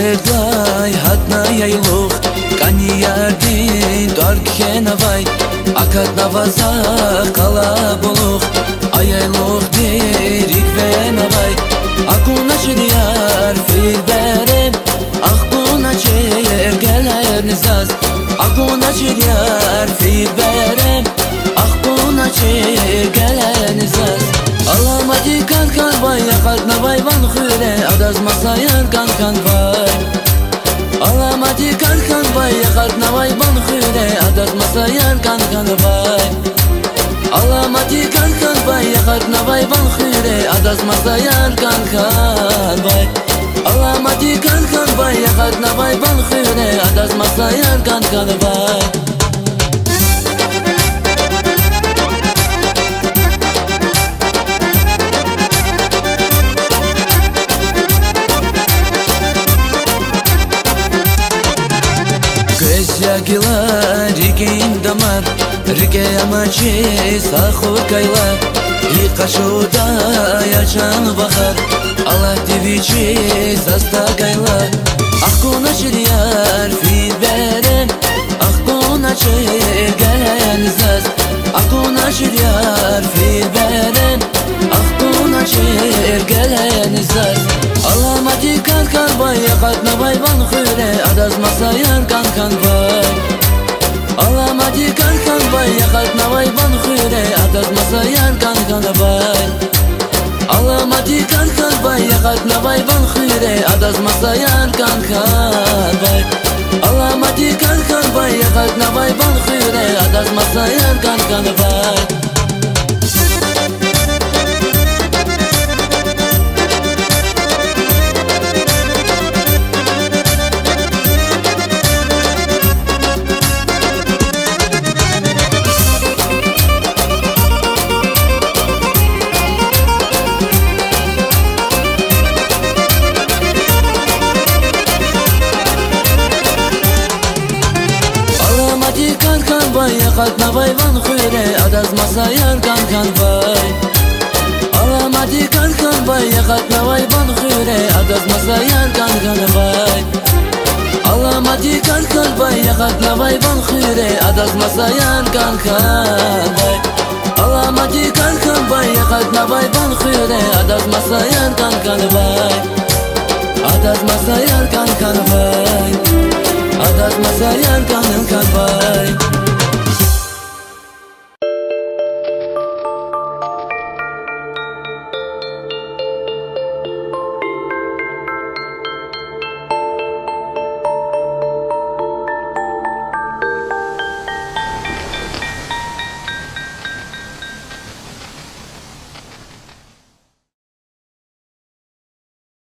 Седлай хатна яйлух Кани ярдин даркхенавай Акат навазах калабулух Аяйлух дерик венавай Акуна чедияр филберем Акуна чер гелер низаз Акуна чедияр филберем Акуна чер гелер низaz Alamadi kankan vay yakatna vay van khüre Adaz masayan kankan vay Alamadi kankan vay yakatna vay van khüre Adaz masayan kankan vay Alamadi kankan vay yakatna vay van khüre Adaz masayan kankan vay Alamadi kankan vay yakatna vay van khüre Adaz masayan kankan vay Gila rikin damar rike amachi sahur kayla Liqashuda yachan bahar Allah divichi zasta kayla Akuna şiriyar fil berem Akuna şir gelen zaz Akuna şiriyar fil berem Akuna şir gelen zaz Alamati kankan vay yakatna vay van khüre Adaz masayan kankan vay Alamati kankan vay yakatna vay van khüre Adaz masayan kankan vay Alamati kankan vay yakatna vay van khüre Adaz masayan kankan vay Alamati kankan vay yakatna vay van khüre Adaz masayan kankan vay Kankan vay yakatna vay van khüre Adaz masayan kankan vay Alamadi kankan vay yakatna vay van khüre Adaz masayan kankan vay Alamadi kankan vay yakatna vay van khüre Adaz masayan kankan vay Alamadi kankan vay yakatna vay van khüre Adaz masayan kankan vay Adaz masayan kankan vay Adaz masayan kankan vay